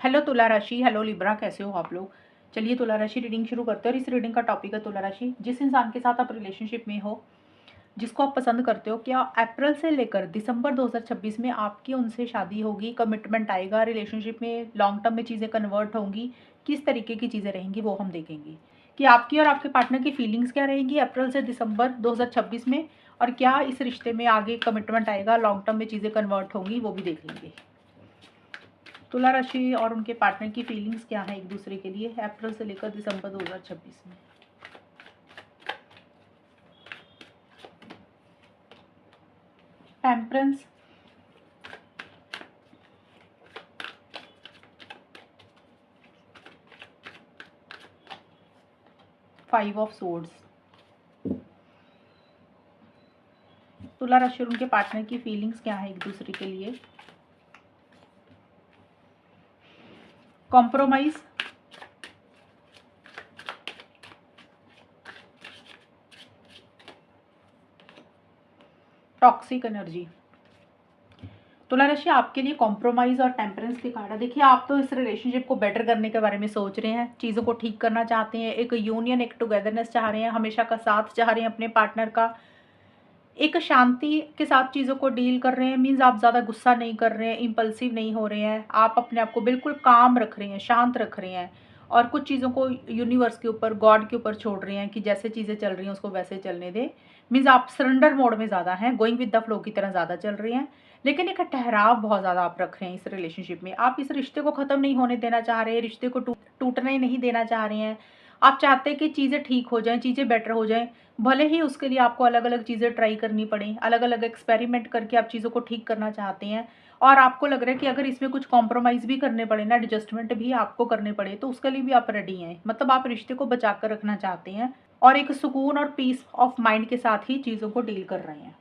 Hello तुला राशि, hello Libra, कैसे हो आप लोग। चलिए तुला राशि रीडिंग शुरू करते हैं। और इस रीडिंग का टॉपिक है तुला राशि, जिस इंसान के साथ आप रिलेशनशिप में हो, जिसको आप पसंद करते हो, क्या अप्रैल से लेकर दिसंबर 2026 में आपकी उनसे शादी होगी, कमिटमेंट आएगा, रिलेशनशिप में लॉन्ग टर्म में चीज़ें कन्वर्ट होंगी, किस तरीके की चीज़ें रहेंगी वो हम देखेंगे कि आपकी और आपके पार्टनर की फीलिंग्स क्या रहेंगी अप्रैल से दिसंबर 2026 में, और क्या इस रिश्ते में आगे कमिटमेंट आएगा, लॉन्ग टर्म में चीज़ें कन्वर्ट होंगी, वो भी देख लेंगे। तुला राशि और उनके पार्टनर की फीलिंग्स क्या है एक दूसरे के लिए अप्रैल से लेकर दिसंबर 2026 में। Temperance, 5 of swords. तुला राशि और उनके पार्टनर की फीलिंग्स क्या है एक दूसरे के लिए। Compromise, toxic energy. तुला राशि आपके लिए कॉम्प्रोमाइज और टेम्परेंस के कार्ड है। देखिए, आप तो इस रिलेशनशिप को बेटर करने के बारे में सोच रहे हैं, चीज़ों को ठीक करना चाहते हैं, एक यूनियन, एक टुगेदरनेस चाह रहे हैं, हमेशा का साथ चाह रहे हैं अपने पार्टनर का, एक शांति के साथ चीज़ों को डील कर रहे हैं। मीन्स आप ज़्यादा गुस्सा नहीं कर रहे हैं, इम्पल्सिव नहीं हो रहे हैं, आप अपने आप को बिल्कुल काम रख रहे हैं, शांत रख रहे हैं, और कुछ चीज़ों को यूनिवर्स के ऊपर, गॉड के ऊपर छोड़ रहे हैं कि जैसे चीज़ें चल रही हैं उसको वैसे चलने दें। मीन्स आप सरेंडर मोड में ज़्यादा हैं, गोइंग विद द फ्लो की तरह ज़्यादा चल रहे हैं, लेकिन एक ठहराव बहुत ज़्यादा आप रख रहे हैं इस रिलेशनशिप में। आप इस रिश्ते को ख़त्म नहीं होने देना चाह रहे हैं, रिश्ते को टूटने नहीं देना चाह रहे हैं। आप चाहते हैं कि चीज़ें ठीक हो जाएं, चीज़ें बेटर हो जाएं, भले ही उसके लिए आपको अलग अलग चीज़ें ट्राई करनी पड़े, अलग अलग एक्सपेरिमेंट करके आप चीज़ों को ठीक करना चाहते हैं। और आपको लग रहा है कि अगर इसमें कुछ कॉम्प्रोमाइज़ भी करने पड़े ना, एडजस्टमेंट भी आपको करने पड़े, तो उसके लिए भी आप रेडी हैं। मतलब आप रिश्ते को बचा कर रखना चाहते हैं और एक सुकून और पीस ऑफ माइंड के साथ ही चीज़ों को डील कर रहे हैं।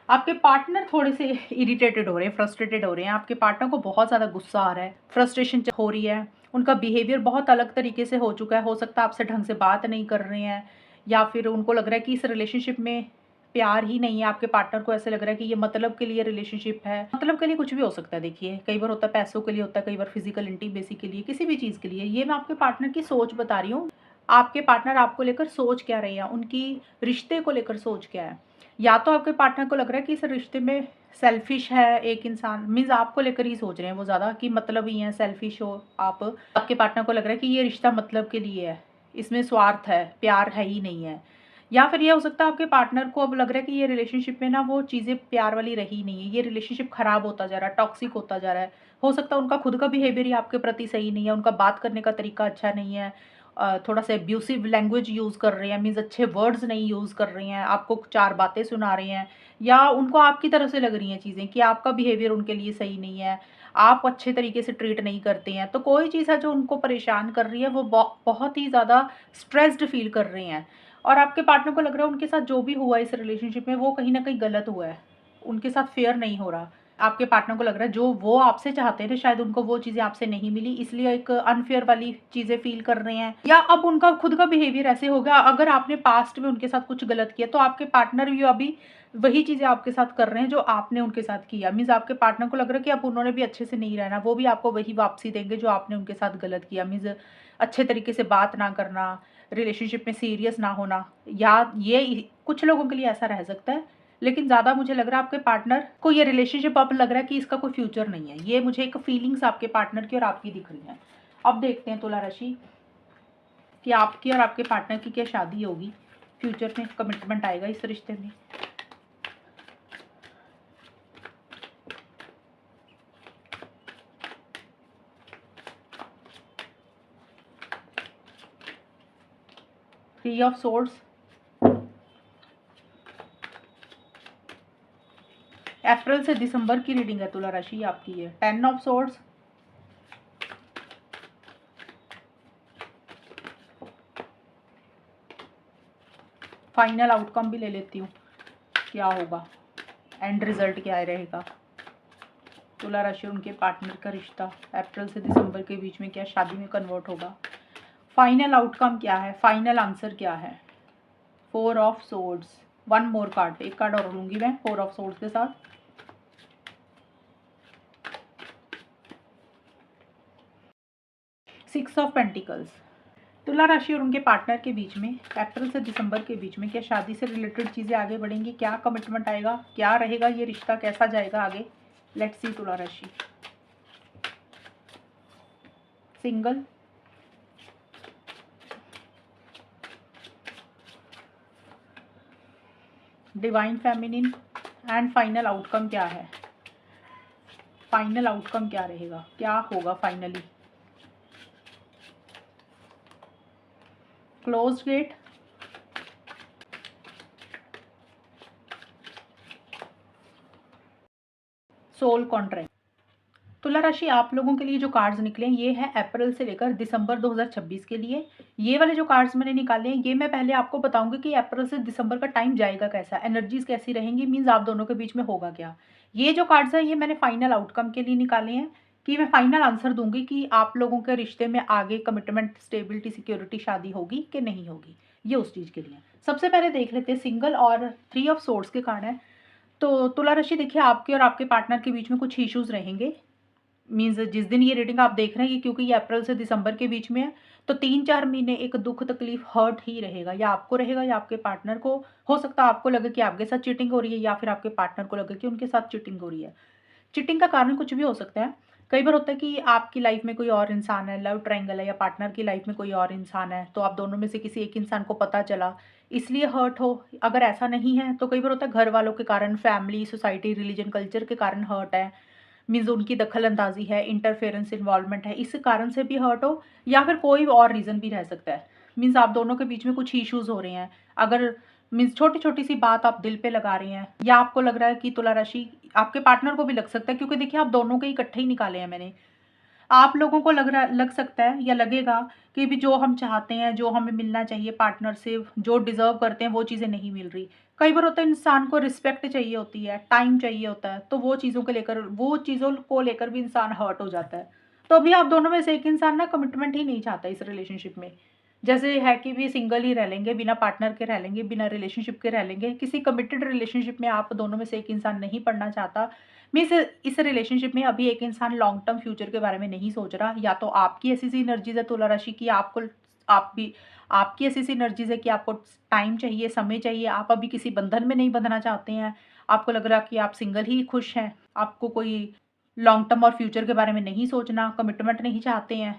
आपके पार्टनर थोड़े से इरिटेटेड हो रहे हैं, फ्रस्ट्रेटेड हो रहे हैं, आपके पार्टनर को बहुत ज़्यादा गुस्सा आ रहा है, फ्रस्ट्रेशन हो रही है, उनका बिहेवियर बहुत अलग तरीके से हो चुका है। हो सकता है आपसे ढंग से बात नहीं कर रहे हैं, या फिर उनको लग रहा है कि इस रिलेशनशिप में प्यार ही नहीं है। आपके पार्टनर को ऐसे लग रहा है कि ये मतलब के लिए रिलेशनशिप है। मतलब के लिए कुछ भी हो सकता है। देखिए, कई बार होता है पैसों के लिए होता है, कई बार फिजिकल इंटीमेसी के लिए, किसी भी चीज़ के लिए। ये मैं आपके पार्टनर की सोच बता रही हूँ। आपके पार्टनर आपको लेकर सोच क्या रहे हैं, उनकी रिश्ते को लेकर सोच क्या है। या तो आपके पार्टनर को लग रहा है कि इस रिश्ते में सेल्फिश है एक इंसान, मीन्स आपको लेकर ही सोच रहे हैं वो ज़्यादा, कि मतलब ही है, सेल्फिश हो आप। आपके पार्टनर को लग रहा है कि ये रिश्ता मतलब के लिए है, इसमें स्वार्थ है, प्यार है ही नहीं है। या फिर ये हो सकता है आपके पार्टनर को अब लग रहा है कि ये रिलेशनशिप में ना वो चीज़ें प्यार वाली रही नहीं है, ये रिलेशनशिप खराब होता जा रहा है, टॉक्सिक होता जा रहा है। हो सकता है उनका खुद का बिहेवियर ही आपके प्रति सही नहीं है, उनका बात करने का तरीका अच्छा नहीं है, थोड़ा सा एब्यूसिव लैंग्वेज यूज़ कर रहे हैं, मीन्स अच्छे वर्ड्स नहीं यूज़ कर रहे हैं, आपको 4 बातें सुना रहे हैं, या उनको आपकी तरफ से लग रही हैं चीज़ें कि आपका बिहेवियर उनके लिए सही नहीं है, आप अच्छे तरीके से ट्रीट नहीं करते हैं। तो कोई चीज़ है जो उनको परेशान कर रही है, वो बहुत ही ज़्यादा स्ट्रेस्ड फ़ील कर रहे हैं। और आपके पार्टनर को लग रहा है उनके साथ जो भी हुआ इस रिलेशनशिप में वो कहीं न कहीं गलत हुआ है, उनके साथ फेयर नहीं हो रहा। आपके पार्टनर को लग रहा है जो वो आपसे चाहते थे शायद उनको वो चीज़ें आपसे नहीं मिली, इसलिए एक अनफेयर वाली चीज़ें फ़ील कर रहे हैं, या अब उनका खुद का बिहेवियर ऐसे हो गया। अगर आपने पास्ट में उनके साथ कुछ गलत किया तो आपके पार्टनर भी अभी वही चीज़ें आपके साथ कर रहे हैं जो आपने उनके साथ किया। मीन्स आपके पार्टनर को लग रहा है कि अब उन्होंने भी अच्छे से नहीं रहना, वो भी आपको वही वापसी देंगे जो आपने उनके साथ गलत किया। मीन्स अच्छे तरीके से बात ना करना, रिलेशनशिप में सीरियस ना होना, या ये कुछ लोगों के लिए ऐसा रह सकता है। लेकिन ज़्यादा मुझे लग रहा है आपके पार्टनर को ये रिलेशनशिप अब लग रहा है कि इसका कोई फ्यूचर नहीं है। ये मुझे एक फीलिंग्स आपके पार्टनर की और आपकी दिख रही हैं। अब देखते हैं तुला राशि कि आपकी और आपके पार्टनर की क्या शादी होगी, फ्यूचर में कमिटमेंट आएगा इस रिश्ते में। थ्री ऑफ सोर्ड्स, अप्रैल से दिसंबर की रीडिंग है तुला राशि आपकी है। 10 ऑफ सोर्ड्स, फाइनल आउटकम भी ले लेती हूँ, क्या होगा, एंड रिजल्ट क्या रहेगा। तुला राशि उनके पार्टनर का रिश्ता अप्रैल से दिसंबर के बीच में क्या शादी में कन्वर्ट होगा, फाइनल आउटकम क्या है, फाइनल आंसर क्या है। 4 of swords, one more card, एक कार्ड और लूंगी मैं 4 ऑफ सोर्ड्स के साथ। 6 ऑफ पेंटिकल्स। तुला राशि और उनके पार्टनर के बीच में अप्रैल से दिसंबर के बीच में क्या शादी से रिलेटेड चीज़ें आगे बढ़ेंगी, क्या कमिटमेंट आएगा, क्या रहेगा ये रिश्ता, कैसा जाएगा आगे। लेट्स सी तुला राशि। Single, divine feminine and final outcome क्या है, फाइनल आउटकम क्या रहेगा, क्या होगा finally. Closed gate, soul contract. तुला राशि आप लोगों के लिए जो कार्ड्स निकले ये हैं अप्रैल से लेकर दिसंबर 2026 के लिए। ये वाले जो कार्ड्स मैंने निकाले हैं ये मैं पहले आपको बताऊंगी कि अप्रैल से दिसंबर का टाइम जाएगा कैसा, एनर्जीज कैसी रहेंगी, मीन्स आप दोनों के बीच में होगा क्या। ये जो कार्ड्स हैं ये मैंने फाइनल आउटकम के लिए निकाले हैं कि मैं फाइनल आंसर दूंगी कि आप लोगों के रिश्ते में आगे कमिटमेंट, स्टेबिलिटी, सिक्योरिटी, शादी होगी कि नहीं होगी, ये उस चीज़ के लिए। सबसे पहले देख लेते हैं सिंगल और 3 ऑफ सोर्ड्स के कार्ड हैं। तो तुला राशि देखिए आपके और आपके पार्टनर के बीच में कुछ इश्यूज रहेंगे। मीन्स जिस दिन ये रीडिंग आप देख रहे हैं क्योंकि ये अप्रैल से दिसंबर के बीच में है तो 3-4 महीने एक दुख, तकलीफ, हर्ट ही रहेगा, या आपको रहेगा या आपके पार्टनर को। हो सकता है आपको लगे कि आपके साथ चीटिंग हो रही है या फिर आपके पार्टनर को लगे कि उनके साथ चीटिंग हो रही है। चीटिंग का कारण कुछ भी हो सकता है। कई बार होता है कि आपकी लाइफ में कोई और इंसान है, लव ट्रायंगल है, या पार्टनर की लाइफ में कोई और इंसान है, तो आप दोनों में से किसी एक इंसान को पता चला इसलिए हर्ट हो। अगर ऐसा नहीं है तो कई बार होता है घर वालों के कारण, फैमिली, सोसाइटी, रिलीजन, कल्चर के कारण हर्ट है। मीन्स उनकी दखल अंदाजी है, इंटरफेरेंस, इन्वॉल्वमेंट है, इस कारण से भी हर्ट हो, या फिर कोई और रीज़न भी रह सकता है। मीन्स आप दोनों के बीच में कुछ इश्यूज हो रहे हैं। अगर मीन्स छोटी छोटी सी बात आप दिल पे लगा रहे हैं, या आपको लग रहा है कि तुला राशि आपके पार्टनर को भी लग सकता है, क्योंकि देखिए आप दोनों के इकट्ठे ही निकाले हैं मैंने। आप लोगों को लग सकता है या लगेगा कि भी जो हम चाहते हैं, जो हमें मिलना चाहिए पार्टनर से, जो डिजर्व करते हैं वो चीज़ें नहीं मिल रही। कई बार होता है इंसान को रिस्पेक्ट चाहिए होती है, टाइम चाहिए होता है, तो वो चीज़ों को लेकर भी इंसान हर्ट हो जाता है। तो अभी आप दोनों में से एक इंसान ना कमिटमेंट ही नहीं चाहता इस रिलेशनशिप में। जैसे है कि भी सिंगल ही रह लेंगे, बिना पार्टनर के रह लेंगे, बिना रिलेशनशिप के रह लेंगे, किसी कमिटेड रिलेशनशिप में आप दोनों में से एक इंसान नहीं पड़ना चाहता। मीन्स इस रिलेशनशिप में अभी एक इंसान लॉन्ग टर्म फ्यूचर के बारे में नहीं सोच रहा, या तो आपकी ऐसी सी एनर्जीज है तुला राशि की, आप भी आपकी ऐसी सी एनर्जीज है कि आपको टाइम चाहिए, समय चाहिए, आप अभी किसी बंधन में नहीं बंधना चाहते हैं। आपको लग रहा कि आप सिंगल ही खुश हैं, आपको कोई लॉन्ग टर्म और फ्यूचर के बारे में नहीं सोचना, कमिटमेंट नहीं चाहते हैं,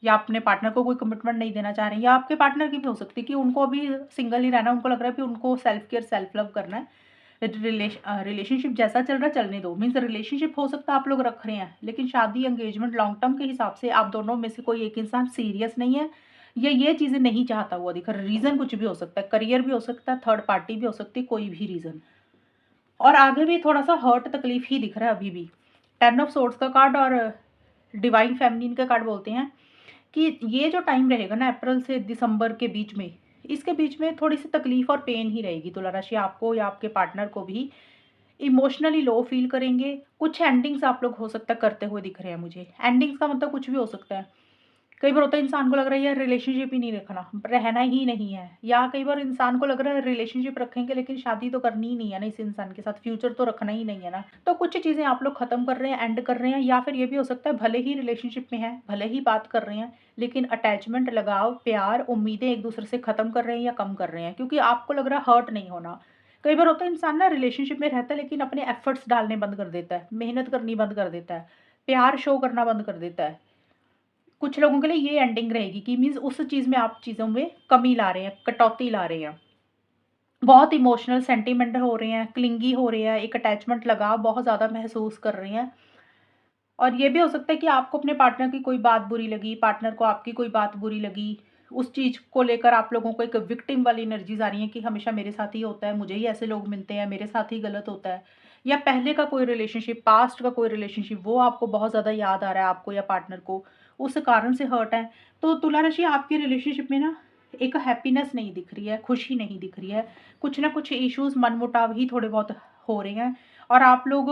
या अपने पार्टनर को कोई कमिटमेंट नहीं देना चाह रहे हैं, या आपके पार्टनर की भी हो सकती है कि उनको अभी सिंगल ही रहना है, उनको लग रहा है कि उनको सेल्फ केयर, सेल्फ लव करना है। रिलेशनशिप जैसा चल रहा है चलने दो। मीन्स रिलेशनशिप हो सकता है आप लोग रख रहे हैं, लेकिन शादी, एंगेजमेंट लॉन्ग टर्म के हिसाब से आप दोनों में से कोई एक इंसान सीरियस नहीं है, या ये चीज़ें नहीं चाहता हुआ दिख रहा। रीज़न कुछ भी हो सकता है, करियर भी हो सकता है, थर्ड पार्टी भी हो सकती है, कोई भी रीज़न। और आगे भी थोड़ा सा हर्ट, तकलीफ ही दिख रहा है अभी भी। 10 ऑफ सोर्ड्स का कार्ड और डिवाइन फेमिनिन का कार्ड बोलते हैं कि ये जो टाइम रहेगा ना अप्रैल से दिसंबर के बीच में, इसके बीच में थोड़ी सी तकलीफ और पेन ही रहेगी तुला राशि, आपको या आपके पार्टनर को भी। इमोशनली लो फील करेंगे। कुछ एंडिंग्स आप लोग हो सकता है करते हुए दिख रहे हैं मुझे। एंडिंग्स का मतलब कुछ भी हो सकता है। कई बार होता है इंसान को लग रहा है यार रिलेशनशिप ही नहीं रखना, रहना ही नहीं है, या कई बार इंसान को लग रहा है रिलेशनशिप रखेंगे लेकिन शादी तो करनी ही नहीं है ना, इस इंसान के साथ फ्यूचर तो रखना ही नहीं है ना। तो कुछ चीज़ें आप लोग खत्म कर रहे हैं, एंड कर रहे हैं, या फिर ये भी हो सकता है भले ही रिलेशनशिप में है, भले ही बात कर रहे हैं, लेकिन अटैचमेंट, लगाव, प्यार, उम्मीदें एक दूसरे से खत्म कर रहे हैं या कम कर रहे हैं, क्योंकि आपको लग रहा है हर्ट नहीं होना। कई बार होता है इंसान ना रिलेशनशिप में रहता है लेकिन अपने एफर्ट्स डालने बंद कर देता है, मेहनत करनी बंद कर देता है, प्यार शो करना बंद कर देता है। कुछ लोगों के लिए ये एंडिंग रहेगी कि मीन्स उस चीज़ में आप चीज़ों में कमी ला रहे हैं, कटौती ला रहे हैं, बहुत इमोशनल सेंटिमेंट हो रहे हैं, क्लिंगी हो रहे हैं, एक अटैचमेंट, लगाव बहुत ज़्यादा महसूस कर रहे हैं। और ये भी हो सकता है कि आपको अपने पार्टनर की कोई बात बुरी लगी, पार्टनर को आपकी कोई बात बुरी लगी, उस चीज़ को लेकर आप लोगों को एक विक्टिम वाली एनर्जीज आ रही है कि हमेशा मेरे साथ ही होता है, मुझे ही ऐसे लोग मिलते हैं, मेरे साथ ही गलत होता है। या पहले का कोई रिलेशनशिप, पास्ट का कोई रिलेशनशिप, वो आपको बहुत ज़्यादा याद आ रहा है, आपको या पार्टनर को, उस कारण से हर्ट है। तो तुला राशि आपकी रिलेशनशिप में ना एक हैप्पीनेस नहीं दिख रही है, खुशी नहीं दिख रही है, कुछ ना कुछ इश्यूज, मनमुटाव ही थोड़े बहुत हो रहे हैं, और आप लोग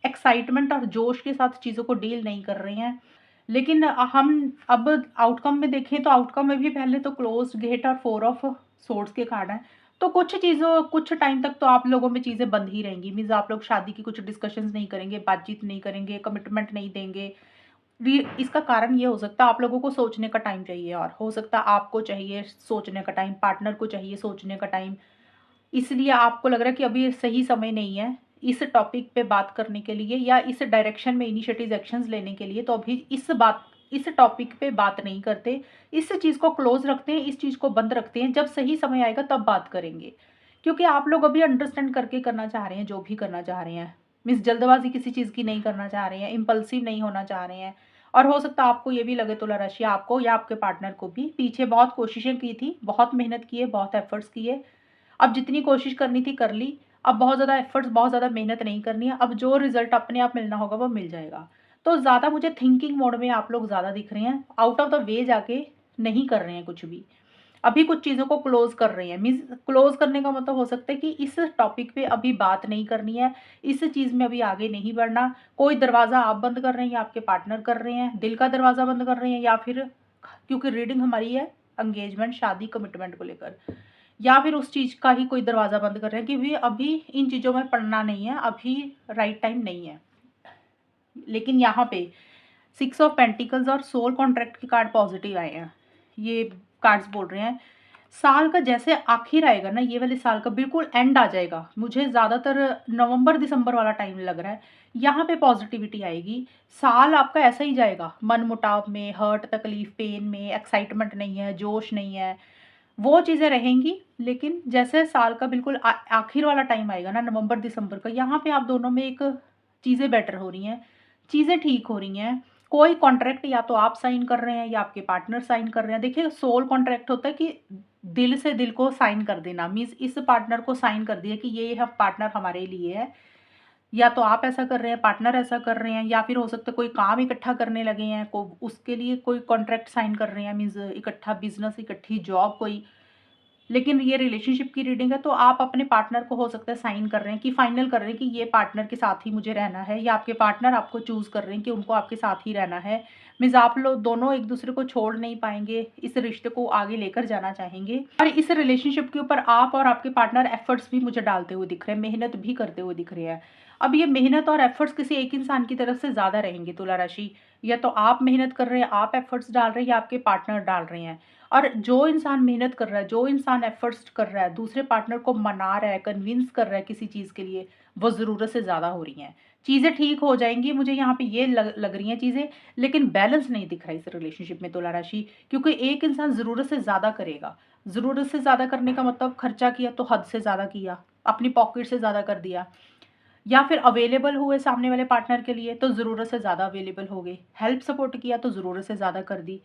एक्साइटमेंट और जोश के साथ चीज़ों को डील नहीं कर रहे हैं। लेकिन हम अब आउटकम में देखें तो आउटकम में भी पहले तो क्लोज गेट और 4 ऑफ सोर्ड्स के कार्ड हैं। तो कुछ चीज़ों, कुछ टाइम तक तो आप लोगों में चीज़ें बंद ही रहेंगी। मीन्स आप लोग शादी की कुछ डिस्कशंस नहीं करेंगे, बातचीत नहीं करेंगे, कमिटमेंट नहीं देंगे, इसका कारण ये हो सकता है आप लोगों को सोचने का टाइम चाहिए, और हो सकता है आपको चाहिए सोचने का टाइम, पार्टनर को चाहिए सोचने का टाइम। इसलिए आपको लग रहा है कि अभी सही समय नहीं है इस टॉपिक पे बात करने के लिए या इस डायरेक्शन में इनिशिएटिव एक्शंस लेने के लिए, तो अभी इस टॉपिक पे बात नहीं करते। इस चीज़ को क्लोज रखते हैं, इस चीज़ को बंद रखते हैं, जब सही समय आएगा तब बात करेंगे। क्योंकि आप लोग अभी अंडरस्टैंड करके करना चाह रहे हैं जो भी करना चाह रहे हैं। मीन्स जल्दबाजी किसी चीज़ की नहीं करना चाह रहे हैं, इम्पल्सिव नहीं होना चाह रहे हैं। और हो सकता है आपको ये भी लगे, तुला राशि, आपको या आपके पार्टनर को भी पीछे बहुत कोशिशें की थी, बहुत मेहनत की है, बहुत एफर्ट्स किए। अब जितनी कोशिश करनी थी कर ली। अब बहुत ज़्यादा एफर्ट्स, बहुत ज़्यादा मेहनत नहीं करनी है। अब जो रिज़ल्ट अपने आप मिलना होगा वो मिल जाएगा। तो ज़्यादा मुझे थिंकिंग मोड में आप लोग ज़्यादा दिख रहे हैं। आउट ऑफ द वे जाके नहीं कर रहे हैं कुछ भी। अभी कुछ चीज़ों को क्लोज़ कर रहे हैं। मीन्स क्लोज़ करने का मतलब हो सकता है कि इस टॉपिक पे अभी बात नहीं करनी है, इस चीज़ में अभी आगे नहीं बढ़ना। कोई दरवाज़ा आप बंद कर रहे हैं या आपके पार्टनर कर रहे हैं, दिल का दरवाज़ा बंद कर रहे हैं, या फिर क्योंकि रीडिंग हमारी है एंगेजमेंट, शादी, कमिटमेंट को लेकर, या फिर उस चीज़ का ही कोई दरवाज़ा बंद कर रहे हैं कि भी अभी इन चीज़ों में पड़ना नहीं है, अभी राइट टाइम नहीं है। लेकिन यहाँ पे 6 ऑफ पेंटिकल्स और सोल कॉन्ट्रैक्ट के कार्ड पॉजिटिव आए हैं। ये कार्ड्स बोल रहे हैं साल का जैसे आखिर आएगा ना, ये वाले साल का बिल्कुल एंड आ जाएगा। मुझे ज़्यादातर नवंबर दिसंबर वाला टाइम लग रहा है। यहाँ पे पॉजिटिविटी आएगी। साल आपका ऐसा ही जाएगा, मनमुटाव में, हर्ट, तकलीफ, पेन में, एक्साइटमेंट नहीं है, जोश नहीं है, वो चीज़ें रहेंगी। लेकिन जैसे साल का बिल्कुल आखिर वाला टाइम आएगा ना, नवंबर दिसंबर का, यहाँ पे आप दोनों में एक चीज़ें बेटर हो रही हैं, चीज़ें ठीक हो रही हैं। कोई कॉन्ट्रैक्ट या तो आप साइन कर रहे हैं या आपके पार्टनर साइन कर रहे हैं। देखिए, सोल कॉन्ट्रैक्ट होता है कि दिल से दिल को साइन कर देना। मीन्स इस पार्टनर को साइन कर दिया कि ये हम पार्टनर हमारे लिए है। या तो आप ऐसा कर रहे हैं, पार्टनर ऐसा कर रहे हैं, या फिर हो सकता है कोई काम इकट्ठा करने लगे हैं, को उसके लिए कोई कॉन्ट्रैक्ट साइन कर रहे हैं। मीन्स इकट्ठा बिजनेस, इकट्ठी जॉब कोई। लेकिन ये रिलेशनशिप की रीडिंग है, तो आप अपने पार्टनर को हो सकता है साइन कर रहे हैं कि फाइनल कर रहे हैं कि ये पार्टनर के साथ ही मुझे रहना है, या आपके पार्टनर आपको चूज़ कर रहे हैं कि उनको आपके साथ ही रहना है। मीन्स आप लोग दोनों एक दूसरे को छोड़ नहीं पाएंगे, इस रिश्ते को आगे लेकर जाना चाहेंगे। और इस रिलेशनशिप के ऊपर आप और आपके पार्टनर एफर्ट्स भी मुझे डालते हुए दिख रहे हैं, मेहनत भी करते हुए दिख रहे हैं। अब ये मेहनत और एफर्ट्स किसी एक इंसान की तरफ से ज़्यादा रहेंगे, तुला राशि। या तो आप मेहनत कर रहे हैं, आप एफर्ट्स डाल रहे हैं, या आपके पार्टनर डाल रहे हैं। और जो इंसान मेहनत कर रहा है, जो इंसान एफर्ट्स कर रहा है, दूसरे पार्टनर को मना रहा है, कन्विंस कर रहा है किसी चीज़ के लिए, वो ज़रूरत से ज़्यादा हो रही हैं। चीज़ें ठीक हो जाएँगी, मुझे यहाँ पे ये लग रही हैं चीज़ें। लेकिन बैलेंस नहीं दिख रहा है इस रिलेशनशिप में, तुला राशि। क्योंकि एक इंसान ज़रूरत से ज़्यादा करेगा। ज़रूरत से ज़्यादा करने का मतलब खर्चा किया तो हद से ज़्यादा किया, अपनी पॉकेट से ज़्यादा कर दिया। या फिर अवेलेबल हुए सामने वाले पार्टनर के लिए तो ज़रूरत से ज़्यादा अवेलेबल हो गए। हेल्प सपोर्ट किया तो ज़रूरत से ज़्यादा कर दी।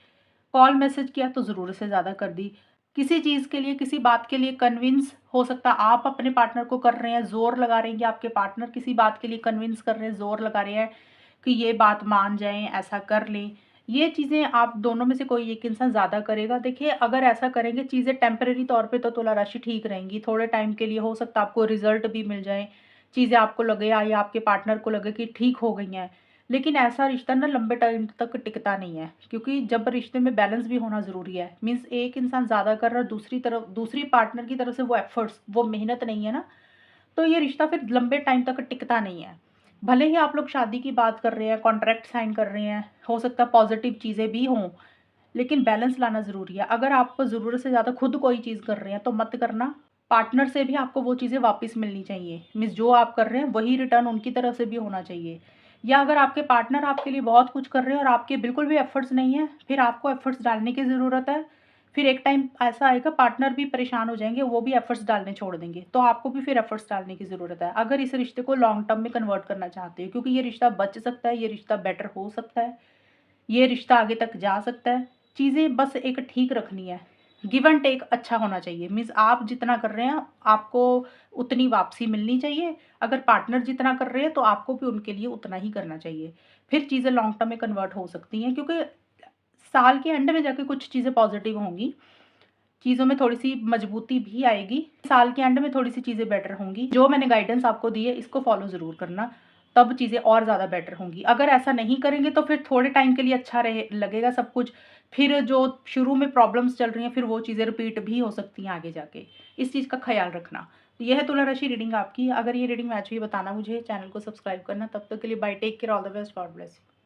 कॉल मैसेज किया तो ज़रूरत से ज़्यादा कर दी। किसी चीज़ के लिए, किसी बात के लिए कन्विंस हो सकता है आप अपने पार्टनर को कर रहे हैं, ज़ोर लगा रहे हैं, या आपके पार्टनर किसी बात के लिए कन्विंस कर रहे हैं, ज़ोर लगा रहे हैं कि ये बात मान जाएँ, ऐसा कर लें। ये चीज़ें आप दोनों में से कोई एक इंसान ज़्यादा करेगा। देखिए, अगर ऐसा करेंगे, चीज़ें टेम्परेरी तौर पे तो तुला राशि ठीक रहेंगी। थोड़े टाइम के लिए हो सकता है आपको रिज़ल्ट भी मिल जाएँ, चीज़ें आपको लगे या आपके पार्टनर को लगे कि ठीक हो गई हैं। लेकिन ऐसा रिश्ता ना लंबे टाइम तक टिकता नहीं है, क्योंकि जब रिश्ते में बैलेंस भी होना ज़रूरी है। मीन्स एक इंसान ज़्यादा कर रहा है, दूसरी पार्टनर की तरफ से वो एफर्ट्स, वो मेहनत नहीं है ना, तो ये रिश्ता फिर लंबे टाइम तक टिकता नहीं है। भले ही आप लोग शादी की बात कर रहे हैं, कॉन्ट्रैक्ट साइन कर रहे हैं, हो सकता है पॉजिटिव चीज़ें भी हों, लेकिन बैलेंस लाना ज़रूरी है। अगर आप ज़रूरत से ज़्यादा खुद कोई चीज़ कर रहे हैं तो मत करना। पार्टनर से भी आपको वो चीज़ें वापस मिलनी चाहिए। मीन्स जो आप कर रहे हैं वही रिटर्न उनकी तरफ से भी होना चाहिए। या अगर आपके पार्टनर आपके लिए बहुत कुछ कर रहे हैं और आपके बिल्कुल भी एफर्ट्स नहीं है, फिर आपको एफर्ट्स डालने की ज़रूरत है। फिर एक टाइम ऐसा आएगा, पार्टनर भी परेशान हो जाएँगे, वो भी एफर्ट्स डालने छोड़ देंगे, तो आपको भी फिर एफर्ट्स डालने की ज़रूरत है। अगर इस रिश्ते को लॉन्ग टर्म में कन्वर्ट करना चाहते हो, क्योंकि ये रिश्ता बच सकता है, ये रिश्ता बेटर हो सकता है, ये रिश्ता आगे तक जा सकता है। चीज़ें बस एक ठीक रखनी है। गिव एंड टेक अच्छा होना चाहिए। मीन्स आप जितना कर रहे हैं, आपको उतनी वापसी मिलनी चाहिए। अगर पार्टनर जितना कर रहे हैं, तो आपको भी उनके लिए उतना ही करना चाहिए। फिर चीज़ें लॉन्ग टर्म में कन्वर्ट हो सकती हैं, क्योंकि साल के एंड में जाके कुछ चीज़ें पॉज़िटिव होंगी। चीज़ों में थोड़ी-सी मजबूती भी आएगी। साल के एंड में थोड़ी-सी चीज़ें बेटर होंगी। जो मैंने गाइडेंस आपको दी है, इसको फ़ॉलो ज़रूर करना, तब चीज़ें और ज़्यादा बेटर होंगी। अगर ऐसा नहीं करेंगे तो फिर थोड़े टाइम के लिए अच्छा रहे लगेगा सब कुछ। फिर जो शुरू में प्रॉब्लम्स चल रही हैं, फिर वो चीज़ें रिपीट भी हो सकती हैं आगे जाके। इस चीज़ का ख़्याल रखना। तो ये है तुला राशि रीडिंग आपकी। अगर ये रीडिंग मैच हुई, बताना मुझे, चैनल को सब्सक्राइब करना। तब तक के लिए bye, take care, all the best, god bless you.